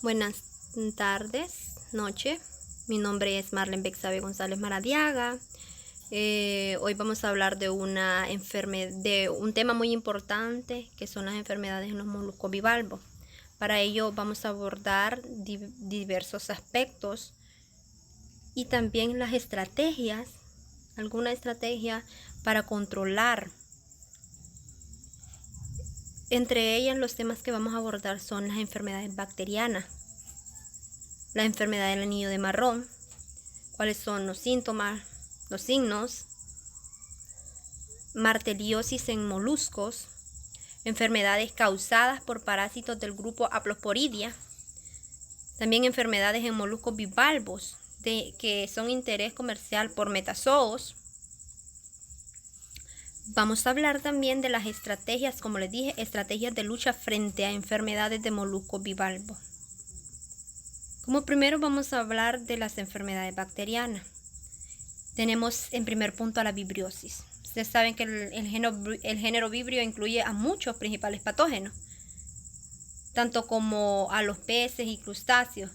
Buenas tardes, noche. Mi nombre es Marlene Bexabe González Maradiaga. Hoy vamos a hablar de un tema muy importante que son las enfermedades en los moluscos bivalvos. Para ello vamos a abordar diversos aspectos y también las estrategias, alguna estrategia para controlar. Entre ellas, los temas que vamos a abordar son las enfermedades bacterianas, la enfermedad del anillo de marrón, cuáles son los síntomas, los signos, marteliosis en moluscos, enfermedades causadas por parásitos del grupo Haplosporidia, también enfermedades en moluscos bivalvos que son interés comercial por metazoos. Vamos a hablar también de las estrategias, como les dije, estrategias de lucha frente a enfermedades de moluscos bivalvos. Como primero vamos a hablar de las enfermedades bacterianas. Tenemos en primer punto a la vibriosis. Ustedes saben que el género Vibrio incluye a muchos principales patógenos, tanto como a los peces y crustáceos.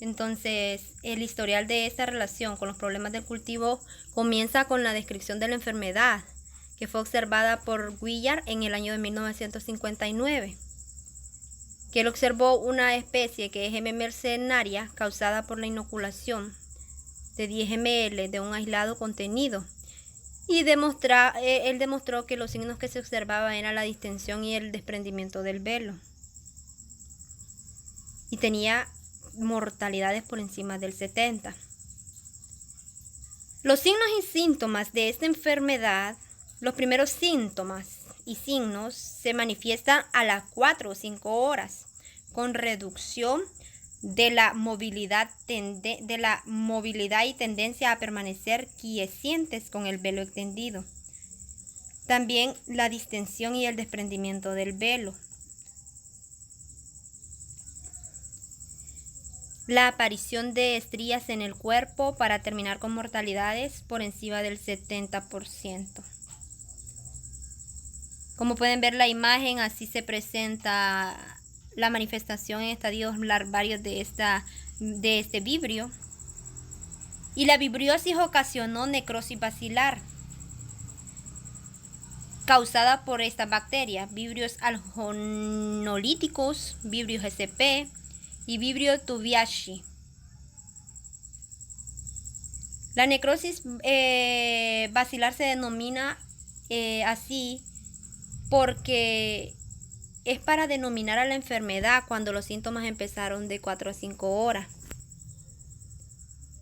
Entonces, el historial de esta relación con los problemas del cultivo comienza con la descripción de la enfermedad, que fue observada por Willard en el año de 1959, que él observó una especie que es M. mercenaria causada por la inoculación de 10 ml de un aislado contenido, y él demostró que los signos que se observaban eran la distensión y el desprendimiento del velo, y tenía mortalidades por encima del 70%. Los signos y síntomas de esta enfermedad, los primeros síntomas y signos se manifiestan a las 4 o 5 horas, con reducción de la movilidad y tendencia a permanecer quiescentes con el velo extendido. También la distensión y el desprendimiento del velo. La aparición de estrías en el cuerpo, para terminar con mortalidades por encima del 70%. Como pueden ver la imagen, así se presenta la manifestación en estadios larvarios de este vibrio. Y la vibriosis ocasionó necrosis basilar causada por esta bacteria, vibrios aljonolíticos, vibrios SP y vibrio tubiaceae. La necrosis basilar se denomina así porque es para denominar a la enfermedad cuando los síntomas empezaron de 4 a 5 horas.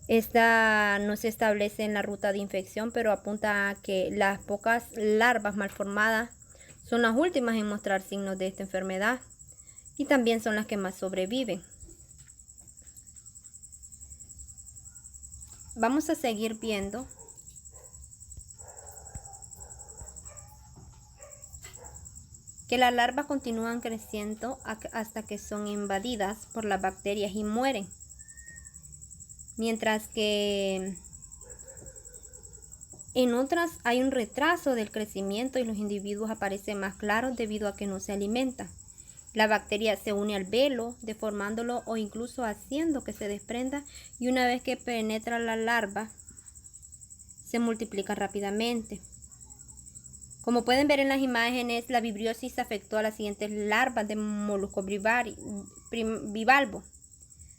Esta no se establece en la ruta de infección, pero apunta a que las pocas larvas malformadas son las últimas en mostrar signos de esta enfermedad y también son las que más sobreviven. Vamos a seguir viendo que las larvas continúan creciendo hasta que son invadidas por las bacterias y mueren, mientras que en otras hay un retraso del crecimiento y los individuos aparecen más claros debido a que no se alimentan. La bacteria se une al velo, deformándolo o incluso haciendo que se desprenda, y una vez que penetra la larva, se multiplica rápidamente. Como pueden ver en las imágenes, la vibriosis afectó a las siguientes larvas de moluscos bivalvos.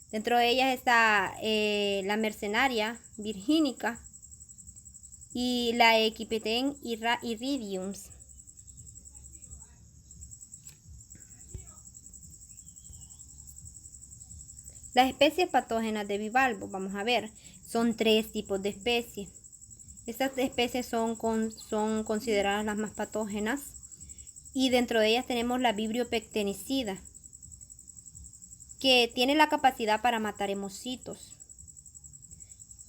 Dentro de ellas está la mercenaria virgínica y la Equipetem iridium. Las especies patógenas de bivalvos, vamos a ver, son 3 tipos de especies. Estas especies son consideradas las más patógenas, y dentro de ellas tenemos la Vibrio pectenicida, que tiene la capacidad para matar hemocitos.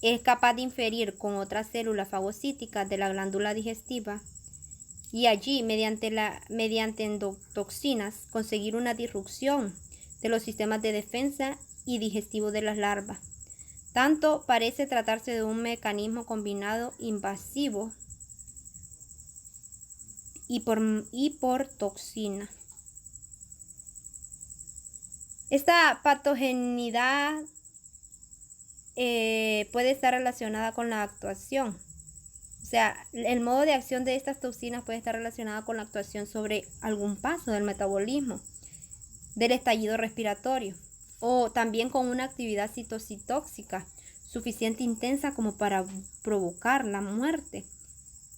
Es capaz de inferir con otras células fagocíticas de la glándula digestiva y allí, mediante endotoxinas, conseguir una disrupción de los sistemas de defensa y digestivo de las larvas. Tanto parece tratarse de un mecanismo combinado invasivo y por toxina. Esta patogenidad puede estar relacionada con la actuación. O sea, el modo de acción de estas toxinas puede estar relacionado con la actuación sobre algún paso del metabolismo, del estallido respiratorio, o también con una actividad citocitóxica suficiente intensa como para provocar la muerte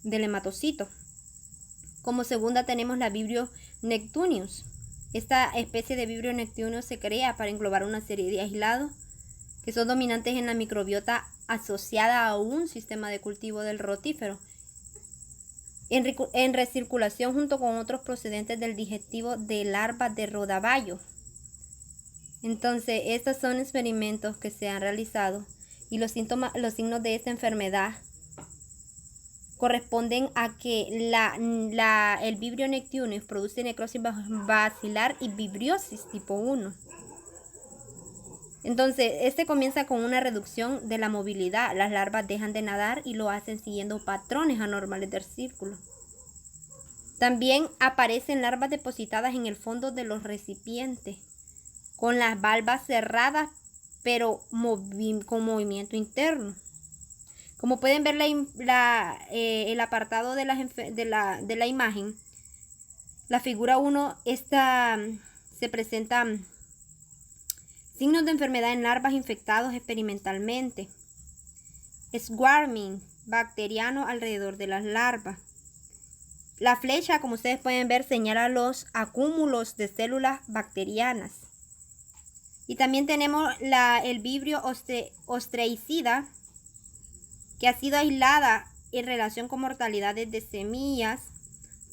del hematocito. Como segunda tenemos la Vibrio nectunius. Esta especie de Vibrio nectunius se crea para englobar una serie de aislados que son dominantes en la microbiota asociada a un sistema de cultivo del rotífero, en recirculación junto con otros procedentes del digestivo de larvas de rodaballo. Entonces, estos son experimentos que se han realizado y los signos de esta enfermedad corresponden a que el Vibrio nectunius produce necrosis basilar y vibriosis tipo 1. Entonces, este comienza con una reducción de la movilidad. Las larvas dejan de nadar y lo hacen siguiendo patrones anormales del círculo. También aparecen larvas depositadas en el fondo de los recipientes, con las valvas cerradas, pero con movimiento interno. Como pueden ver el apartado de la imagen, la figura 1, se presenta signos de enfermedad en larvas infectados experimentalmente. Swarming bacteriano alrededor de las larvas. La flecha, como ustedes pueden ver, señala los acúmulos de células bacterianas. Y también tenemos el Vibrio ostreicida, que ha sido aislada en relación con mortalidades de semillas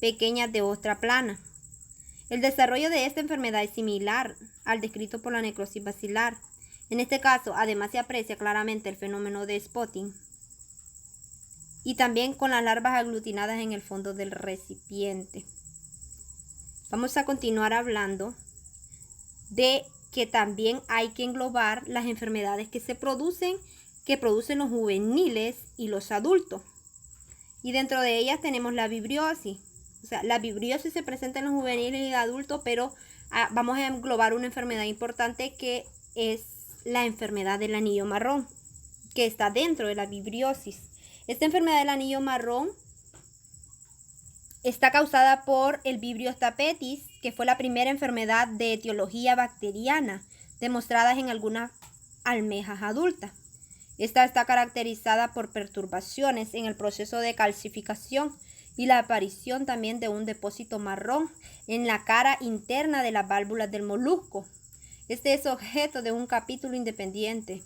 pequeñas de ostra plana. El desarrollo de esta enfermedad es similar al descrito por la necrosis basilar. En este caso, además, se aprecia claramente el fenómeno de spotting y también con las larvas aglutinadas en el fondo del recipiente. Vamos a continuar hablando de que también hay que englobar las enfermedades que producen los juveniles y los adultos. Y dentro de ellas tenemos la vibriosis. O sea, la vibriosis se presenta en los juveniles y adultos, pero vamos a englobar una enfermedad importante que es la enfermedad del anillo marrón, que está dentro de la vibriosis. Esta enfermedad del anillo marrón está causada por el Vibrio tapetis, que fue la primera enfermedad de etiología bacteriana demostrada en algunas almejas adultas. Esta está caracterizada por perturbaciones en el proceso de calcificación y la aparición también de un depósito marrón en la cara interna de las válvulas del molusco. Este es objeto de un capítulo independiente.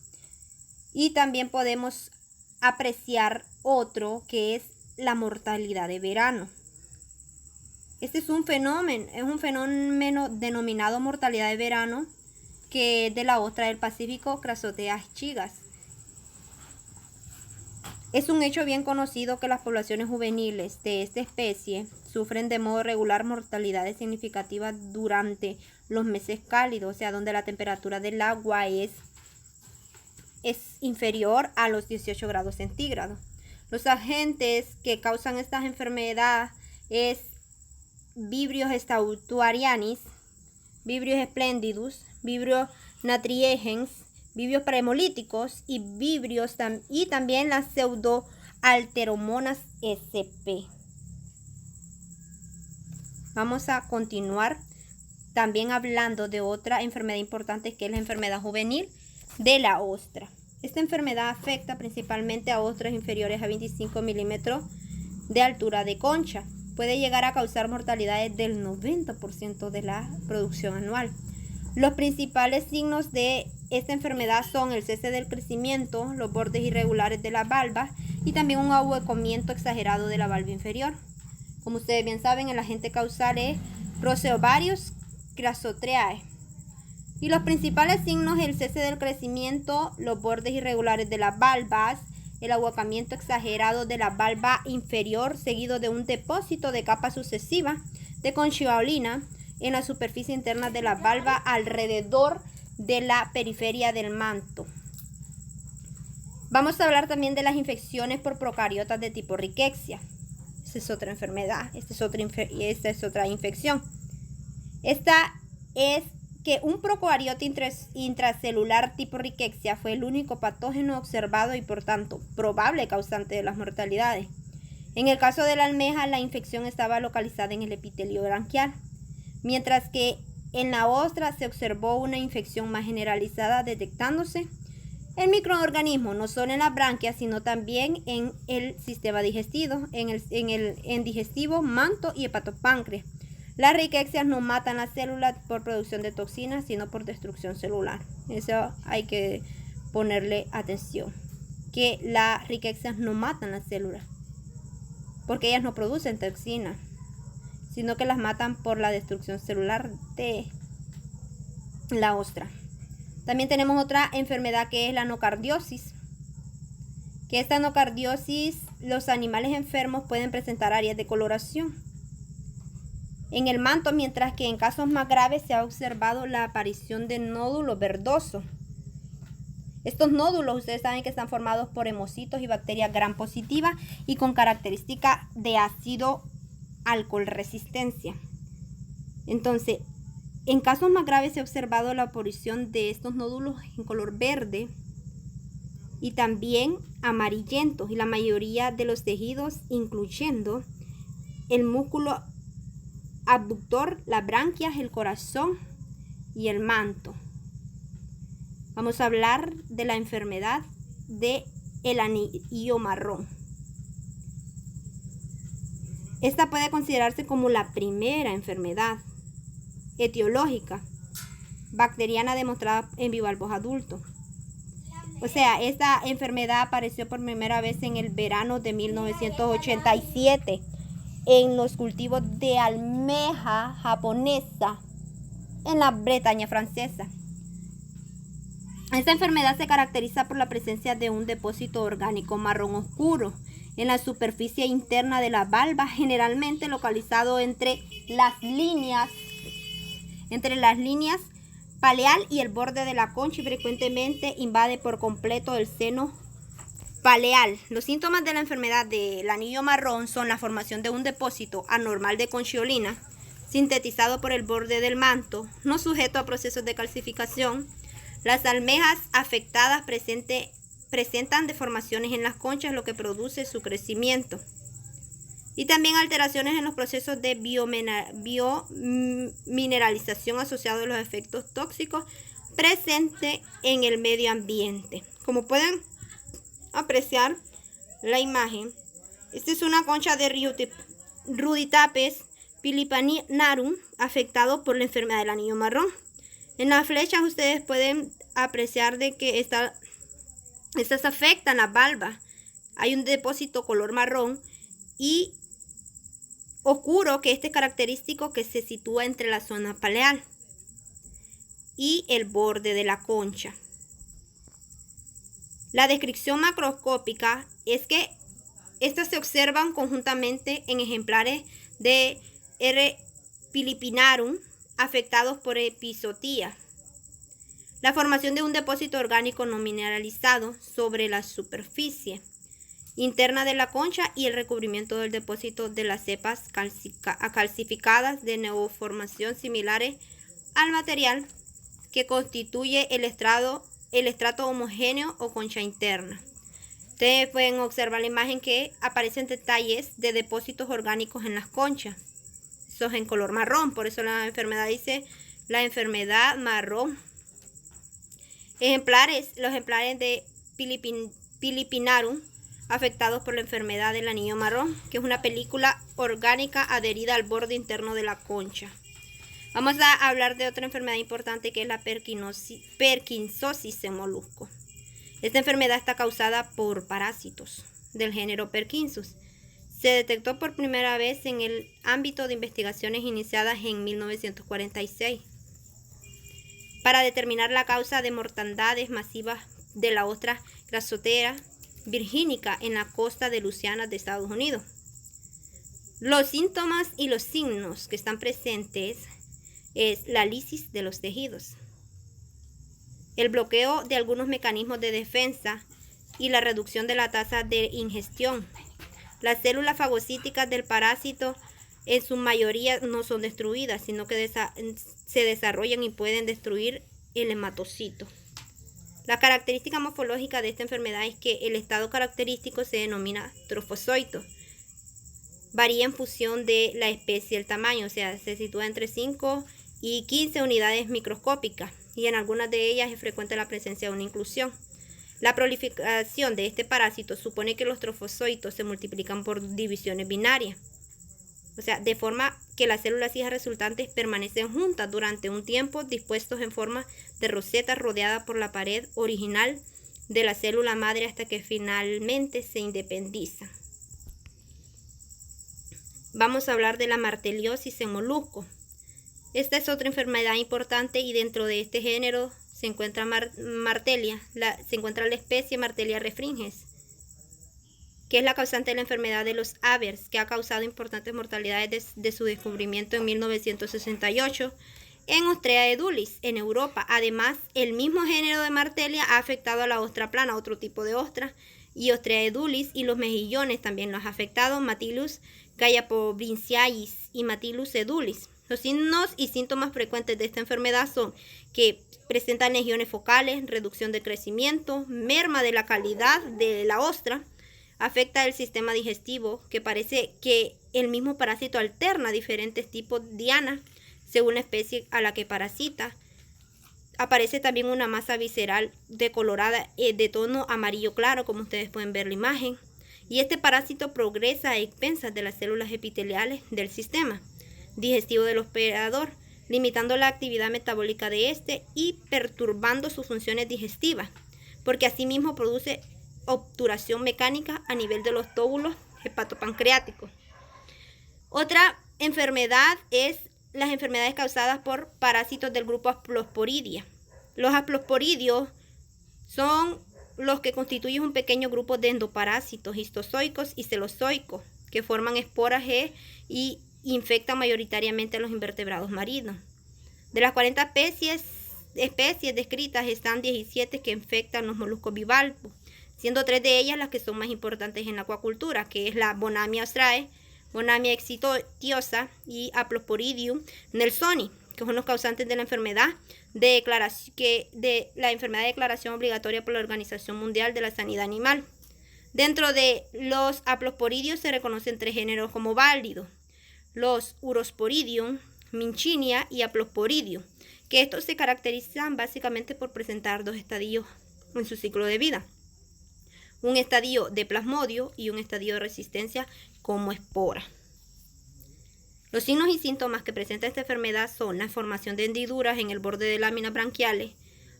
Y también podemos apreciar otro que es la mortalidad de verano. Este es un fenómeno denominado mortalidad de verano, que es de la ostra del Pacífico, Crassostea chigas. Es un hecho bien conocido que las poblaciones juveniles de esta especie sufren de modo regular mortalidades significativas durante los meses cálidos, o sea, donde la temperatura del agua es inferior a los 18 grados centígrados. Los agentes que causan estas enfermedades es Vibrio stautorianis, Vibrio splendidus, Vibrio natriegens, vibrios premolíticos y vibrios y también las pseudoalteromonas sp. Vamos a continuar también hablando de otra enfermedad importante, que es la enfermedad juvenil de la ostra. Esta enfermedad afecta principalmente a ostras inferiores a 25 milímetros de altura de concha. Puede llegar a causar mortalidades del 90% de la producción anual. Los principales signos de esta enfermedad son el cese del crecimiento, los bordes irregulares de las valvas y también un ahuecamiento exagerado de la valva inferior. Como ustedes bien saben, el agente causal es Proceovarius crassotreae. Y los principales signos es el cese del crecimiento, los bordes irregulares de las valvas, el ahuecamiento exagerado de la valva inferior, seguido de un depósito de capa sucesiva de conchiolina en la superficie interna de la valva alrededor de la periferia del manto. Vamos a hablar también de las infecciones por procariotas de tipo Rickettsia. Esta es otra enfermedad, esta es otra infección. Esta es que un procariote intracelular tipo Rickettsia fue el único patógeno observado y por tanto probable causante de las mortalidades. En el caso de la almeja, la infección estaba localizada en el epitelio branquial, mientras que en la ostra se observó una infección más generalizada, detectándose el microorganismo no solo en las branquias, sino también en el sistema digestivo, en el digestivo, manto y hepatopáncreas. Las riquecias no matan las células por producción de toxinas, sino por destrucción celular. Eso hay que ponerle atención, que las riquecias no matan las células, porque ellas no producen toxinas, sino que las matan por la destrucción celular de la ostra. También tenemos otra enfermedad que es la anocardiosis. Que esta anocardiosis, los animales enfermos pueden presentar áreas de coloración en el manto, mientras que en casos más graves se ha observado la aparición de nódulos verdosos. Estos nódulos, ustedes saben que están formados por hemocitos y bacterias gram positivas y con característica de ácido alcohol resistencia. Entonces, en casos más graves se ha observado la aparición de estos nódulos en color verde y también amarillentos, y la mayoría de los tejidos, incluyendo el músculo abductor, las branquias, el corazón y el manto. Vamos a hablar de la enfermedad del anillo marrón. Esta puede considerarse como la primera enfermedad etiológica bacteriana demostrada en bivalvos adultos. O sea, esta enfermedad apareció por primera vez en el verano de 1987 en los cultivos de almeja japonesa en la Bretaña francesa. Esta enfermedad se caracteriza por la presencia de un depósito orgánico marrón oscuro en la superficie interna de la valva, generalmente localizado entre las líneas paleal y el borde de la concha, y frecuentemente invade por completo el seno paleal. Los síntomas de la enfermedad del anillo marrón son la formación de un depósito anormal de conchiolina sintetizado por el borde del manto, no sujeto a procesos de calcificación. Las almejas afectadas presentan deformaciones en las conchas, lo que produce su crecimiento. Y también alteraciones en los procesos de biomineralización asociados a los efectos tóxicos presentes en el medio ambiente. Como pueden apreciar la imagen, esta es una concha de Ruditapes philippinarum afectado por la enfermedad del anillo marrón. En las flechas ustedes pueden apreciar de que estas afectan la valva. Hay un depósito color marrón y oscuro, que este es característico, que se sitúa entre la zona paleal y el borde de la concha. La descripción macroscópica es que estas se observan conjuntamente en ejemplares de R. philippinarum afectados por epizootia. La formación de un depósito orgánico no mineralizado sobre la superficie interna de la concha y el recubrimiento del depósito de las cepas calcificadas de neoformación similares al material que constituye el estrato homogéneo o concha interna. Ustedes pueden observar la imagen que aparecen detalles de depósitos orgánicos en las conchas. Eso es en color marrón, por eso la enfermedad dice la enfermedad marrón. Los ejemplares de philippinarum afectados por la enfermedad del anillo marrón, que es una película orgánica adherida al borde interno de la concha. Vamos a hablar de otra enfermedad importante, que es la Perkinsosis en moluscos. Esta enfermedad está causada por parásitos del género Perkinsus. Se detectó por primera vez en el ámbito de investigaciones iniciadas en 1946 para determinar la causa de mortandades masivas de la ostra Grassotera virginica en la costa de Luisiana de Estados Unidos. Los síntomas y los signos que están presentes es la lisis de los tejidos, el bloqueo de algunos mecanismos de defensa y la reducción de la tasa de ingestión. Las células fagocíticas del parásito en su mayoría no son destruidas, sino que se desarrollan y pueden destruir el hematocito. La característica morfológica de esta enfermedad es que el estado característico se denomina trofozoito. Varía en función de la especie y el tamaño, o sea, se sitúa entre 5 y 15 unidades microscópicas, y en algunas de ellas es frecuente la presencia de una inclusión. La proliferación de este parásito supone que los trofozoitos se multiplican por divisiones binarias, o sea, de forma que las células hijas resultantes permanecen juntas durante un tiempo, dispuestos en forma de roseta rodeada por la pared original de la célula madre hasta que finalmente se independizan. Vamos a hablar de la marteliosis en moluscos. Esta es otra enfermedad importante y dentro de este género se encuentra se encuentra la especie Martelia refringens, que es la causante de la enfermedad de los Avers, que ha causado importantes mortalidades desde su descubrimiento en 1968 en Ostrea edulis, en Europa. Además, el mismo género de Martelia ha afectado a la ostra plana, otro tipo de ostra, y Ostrea edulis, y los mejillones también los ha afectado, Matilus gallapobrincialis y Matilus edulis. Los signos y síntomas frecuentes de esta enfermedad son que presentan lesiones focales, reducción de crecimiento, merma de la calidad de la ostra, afecta el sistema digestivo, que parece que el mismo parásito alterna diferentes tipos de diana según la especie a la que parasita. Aparece también una masa visceral decolorada de tono amarillo claro, como ustedes pueden ver en la imagen. Y este parásito progresa a expensas de las células epiteliales del sistema digestivo del hospedador, limitando la actividad metabólica de este y perturbando sus funciones digestivas, porque asimismo produce obturación mecánica a nivel de los tóbulos hepatopancreáticos. Otra enfermedad es las enfermedades causadas por parásitos del grupo Haplosporidia. Los haplosporidios son los que constituyen un pequeño grupo de endoparásitos histozoicos y celozoicos que forman esporas y infectan mayoritariamente a los invertebrados marinos. De las 40 especies descritas están 17 que infectan los moluscos bivalvos, siendo 3 de ellas las que son más importantes en la acuacultura, que es la Bonamia austrae, Bonamia exitiosa y Haplosporidium nelsoni, que son los causantes de la enfermedad de declaración obligatoria por la Organización Mundial de la Sanidad Animal. Dentro de los haplosporidios se reconocen 3 géneros como válidos: los Urosporidium, Minchinia y Haplosporidium, que estos se caracterizan básicamente por presentar 2 estadios en su ciclo de vida: un estadio de plasmodio y un estadio de resistencia como espora. Los signos y síntomas que presenta esta enfermedad son la formación de hendiduras en el borde de láminas branquiales.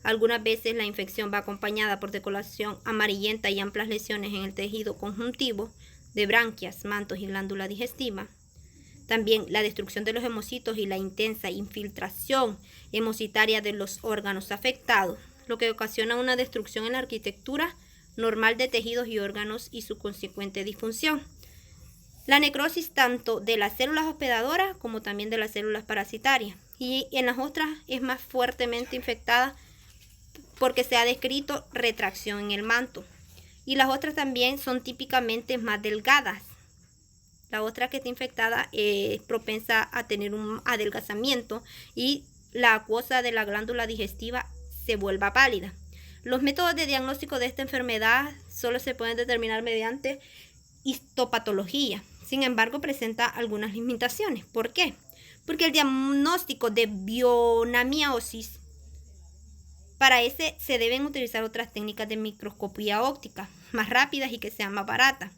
Algunas veces la infección va acompañada por decoloración amarillenta y amplias lesiones en el tejido conjuntivo de branquias, mantos y glándula digestiva. También la destrucción de los hemocitos y la intensa infiltración hemocitaria de los órganos afectados, lo que ocasiona una destrucción en la arquitectura normal de tejidos y órganos y su consecuente disfunción. La necrosis tanto de las células hospedadoras como también de las células parasitarias. Y en las ostras es más fuertemente infectada porque se ha descrito retracción en el manto. Y las ostras también son típicamente más delgadas. La ostra que está infectada es propensa a tener un adelgazamiento y la acuosa de la glándula digestiva se vuelva pálida. Los métodos de diagnóstico de esta enfermedad solo se pueden determinar mediante histopatología. Sin embargo, presenta algunas limitaciones. ¿Por qué? Porque el diagnóstico de bionamiosis, para ese se deben utilizar otras técnicas de microscopía óptica más rápidas y que sean más baratas,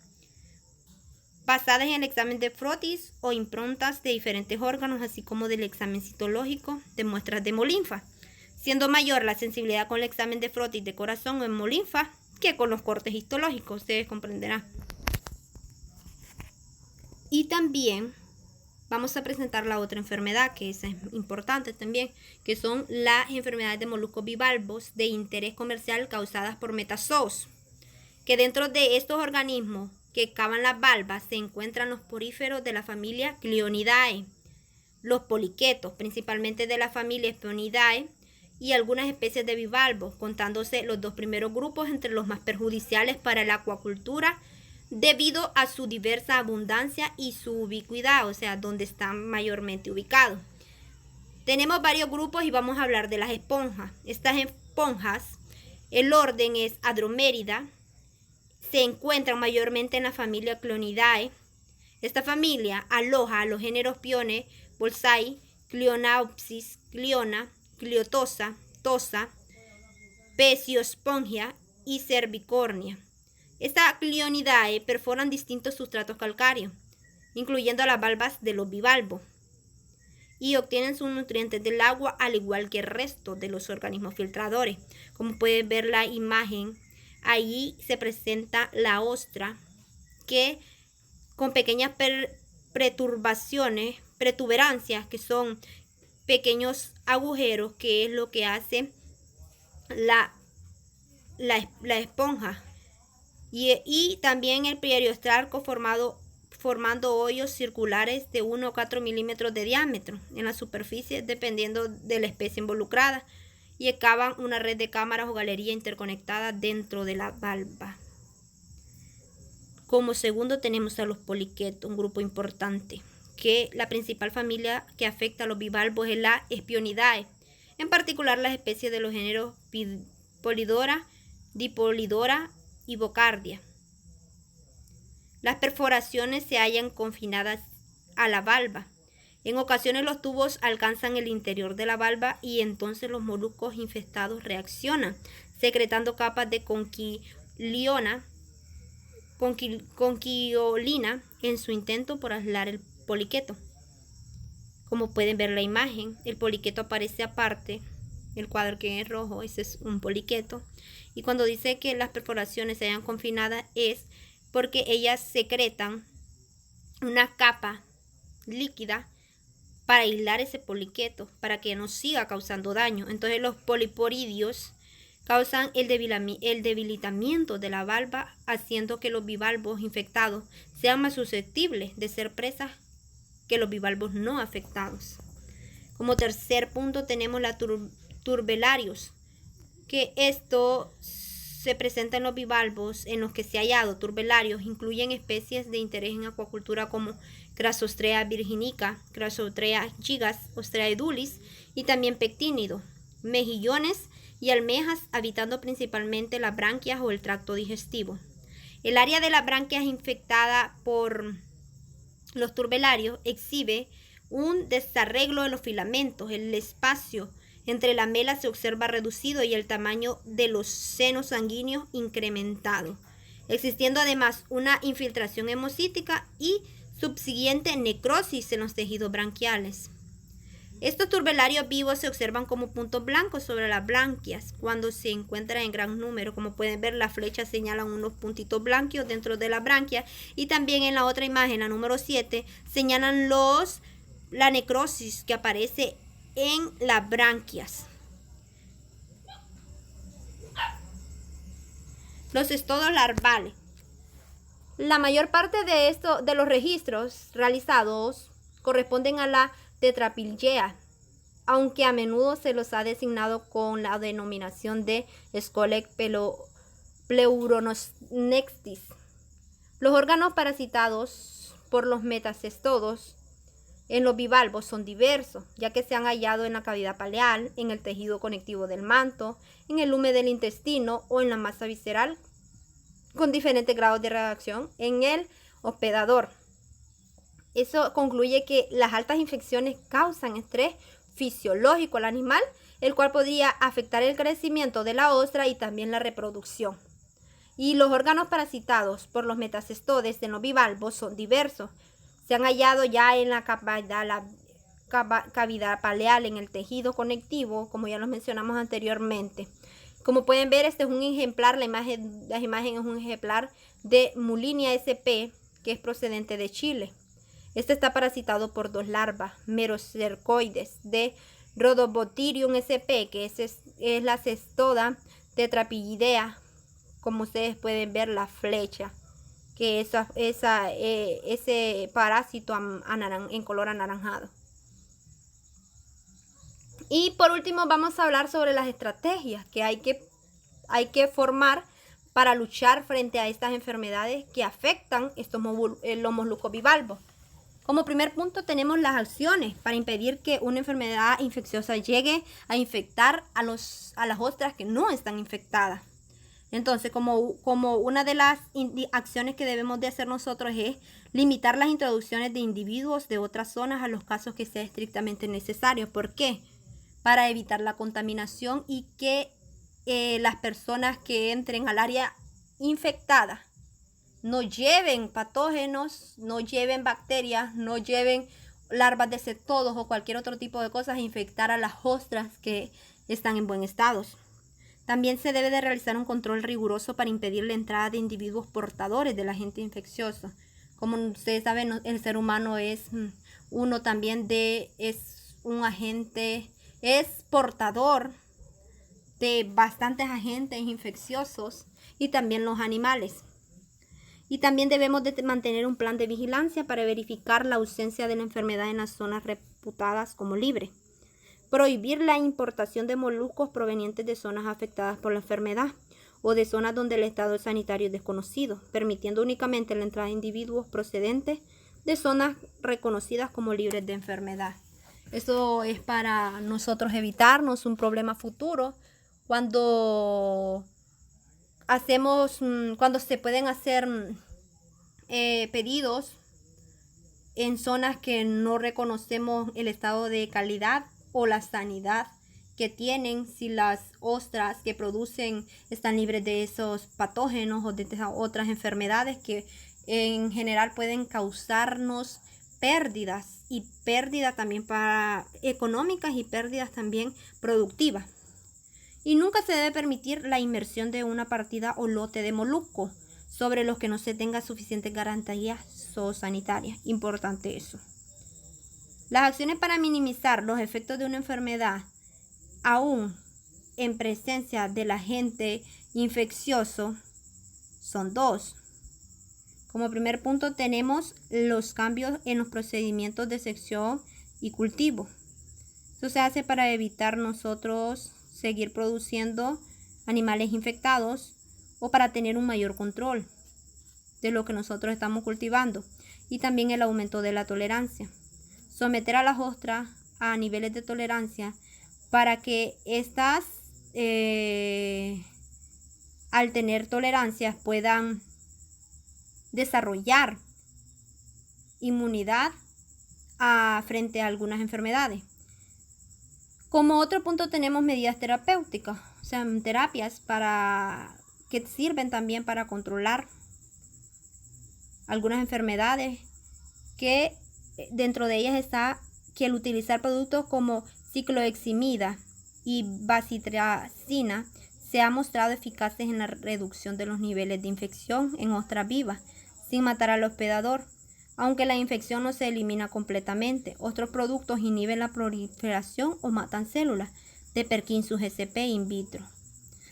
basadas en el examen de frotis o improntas de diferentes órganos, así como del examen citológico de muestras de hemolinfa, siendo mayor la sensibilidad con el examen de frotis de corazón o hemolinfa que con los cortes histológicos, ustedes comprenderán. Y también vamos a presentar la otra enfermedad, que es importante también, que son las enfermedades de moluscos bivalvos de interés comercial causadas por metazoos, que dentro de estos organismos que cavan las valvas se encuentran los poríferos de la familia Clionidae, los poliquetos, principalmente de la familia Espionidae, y algunas especies de bivalvos, contándose los 2 primeros grupos entre los más perjudiciales para la acuacultura debido a su diversa abundancia y su ubicuidad, o sea, donde están mayormente ubicados. Tenemos varios grupos y vamos a hablar de las esponjas. Estas esponjas, el orden es Hadromérida, se encuentran mayormente en la familia Clonidae. Esta familia aloja a los géneros Pione, Bolsai, Clionopsis, Cliona, Cliotosa, Tosa, Pesiospongia y Cervicornia. Estas Clionidae perforan distintos sustratos calcáreos, incluyendo las valvas de los bivalvos, y obtienen sus nutrientes del agua al igual que el resto de los organismos filtradores. Como pueden ver la imagen, ahí se presenta la ostra que con pequeñas protuberancias que son pequeños agujeros, que es lo que hace la esponja, y también el periostrarco formando hoyos circulares de 1 o 4 milímetros de diámetro en la superficie dependiendo de la especie involucrada, y excavan una red de cámaras o galería interconectada dentro de la valva. Como segundo tenemos a los poliquetos, un grupo importante, que la principal familia que afecta a los bivalvos es la Espionidae, en particular las especies de los géneros Polidora, Dipolidora y Bocardia. Las perforaciones se hallan confinadas a la valva. En ocasiones los tubos alcanzan el interior de la valva y entonces los moluscos infestados reaccionan, secretando capas de conquiolina en su intento por aislar el poliqueto. Como pueden ver la imagen, el poliqueto aparece aparte, el cuadro que es rojo, ese es un poliqueto. Y cuando dice que las perforaciones se hallan confinadas es porque ellas secretan una capa líquida para aislar ese poliqueto, para que no siga causando daño. Entonces los poliporidios causan el debilitamiento de la valva, haciendo que los bivalvos infectados sean más susceptibles de ser presas que los bivalvos no afectados. Como tercer punto tenemos la turbelarios, que esto se presenta en los bivalvos en los que se ha hallado turbelarios. Incluyen especies de interés en acuacultura como Crassostrea virginica, Crassostrea gigas, Ostrea edulis y también pectínido, mejillones y almejas, habitando principalmente las branquias o el tracto digestivo. El área de las branquias infectada por los turbelarios exhibe un desarreglo de los filamentos. El espacio entre lamelas se observa reducido y el tamaño de los senos sanguíneos incrementado, existiendo además una infiltración hemocítica y subsiguiente necrosis en los tejidos branquiales. Estos turbelarios vivos se observan como puntos blancos sobre las branquias cuando se encuentran en gran número. Como pueden ver, las flechas señalan unos puntitos blancos dentro de la branquia, y también en la otra imagen, la número 7, señalan la necrosis que aparece en las branquias. Los estodos larvales. La mayor parte de los registros realizados corresponden a la Tetrapilgea, aunque a menudo se los ha designado con la denominación de Scolec pleuronextis. Los órganos parasitados por los metacestodos en los bivalvos son diversos, ya que se han hallado en la cavidad paleal, en el tejido conectivo del manto, en el lumen del intestino o en la masa visceral, con diferentes grados de reacción en el hospedador. Eso concluye que las altas infecciones causan estrés fisiológico al animal, el cual podría afectar el crecimiento de la ostra y también la reproducción. Y los órganos parasitados por los metacestodes en los bivalvos son diversos. Se han hallado ya en la cavidad paleal, en el tejido conectivo, como ya lo mencionamos anteriormente. Como pueden ver, este es un ejemplar, la imagen es un ejemplar de Mulinia sp, que es procedente de Chile. Este está parasitado por 2 larvas merocercoides de Rhodobothrium sp, que es la cestoda tetrapillidea, como ustedes pueden ver la flecha, que ese parásito en color anaranjado. Y por último vamos a hablar sobre las estrategias que hay que formar para luchar frente a estas enfermedades que afectan los moluscos bivalvos. Como primer punto tenemos las acciones para impedir que una enfermedad infecciosa llegue a infectar a las ostras que no están infectadas. Entonces, como una de las acciones que debemos de hacer nosotros es limitar las introducciones de individuos de otras zonas a los casos que sea estrictamente necesario. ¿Por qué? Para evitar la contaminación y que las personas que entren al área infectada no lleven patógenos, no lleven bacterias, no lleven larvas de cetodos o cualquier otro tipo de cosas a infectar a las ostras que están en buen estado. También se debe de realizar un control riguroso para impedir la entrada de individuos portadores del agente infeccioso. Como ustedes saben, el ser humano es portador de bastantes agentes infecciosos y también los animales. Y también debemos de mantener un plan de vigilancia para verificar la ausencia de la enfermedad en las zonas reputadas como libres. Prohibir la importación de moluscos provenientes de zonas afectadas por la enfermedad o de zonas donde el estado sanitario es desconocido, permitiendo únicamente la entrada de individuos procedentes de zonas reconocidas como libres de enfermedad. Eso es para nosotros evitarnos un problema futuro cuando se pueden hacer pedidos en zonas que no reconocemos el estado de calidad o la sanidad que tienen, si las ostras que producen están libres de esos patógenos o de otras enfermedades que en general pueden causarnos pérdidas, y pérdidas también económicas y pérdidas también productivas. Y nunca se debe permitir la inmersión de una partida o lote de moluscos sobre los que no se tenga suficientes garantías zoosanitarias. Importante eso. Las acciones para minimizar los efectos de una enfermedad, aún en presencia del agente infeccioso, son dos. Como primer punto tenemos los cambios en los procedimientos de sección y cultivo. Esto se hace para evitar nosotros seguir produciendo animales infectados o para tener un mayor control de lo que nosotros estamos cultivando, y también el aumento de la tolerancia. Someter a las ostras a niveles de tolerancia para que estas al tener tolerancias puedan desarrollar inmunidad frente a algunas enfermedades. Como otro punto tenemos medidas terapéuticas, o sea, terapias que sirven también para controlar algunas enfermedades, que dentro de ellas está que el utilizar productos como cicloheximida y bacitracina se ha mostrado eficaces en la reducción de los niveles de infección en ostras vivas, sin matar al hospedador. Aunque la infección no se elimina completamente, otros productos inhiben la proliferación o matan células de Perkinsus sp in vitro.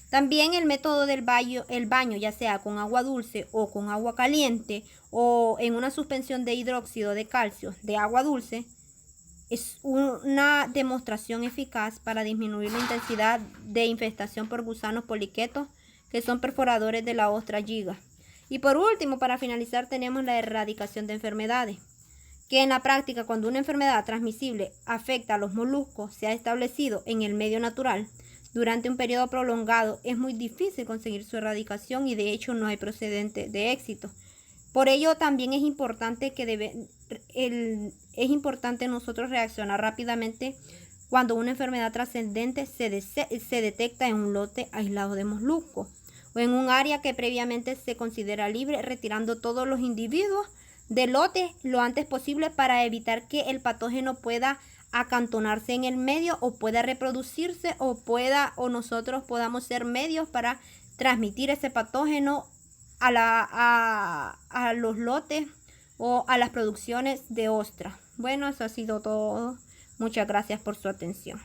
También el método del baño, ya sea con agua dulce o con agua caliente o en una suspensión de hidróxido de calcio de agua dulce, es una demostración eficaz para disminuir la intensidad de infestación por gusanos poliquetos, que son perforadores de la ostra giga. Y por último, para finalizar, tenemos la erradicación de enfermedades, que en la práctica, cuando una enfermedad transmisible afecta a los moluscos, se ha establecido en el medio natural durante un periodo prolongado, es muy difícil conseguir su erradicación y de hecho no hay precedente de éxito. Por ello también es importante nosotros reaccionar rápidamente cuando una enfermedad trascendente se detecta en un lote aislado de moluscos o en un área que previamente se considera libre, retirando todos los individuos del lote lo antes posible para evitar que el patógeno pueda acantonarse en el medio o pueda reproducirse o nosotros podamos ser medios para transmitir ese patógeno a los lotes o a las producciones de ostras. Bueno, eso ha sido todo. Muchas gracias por su atención.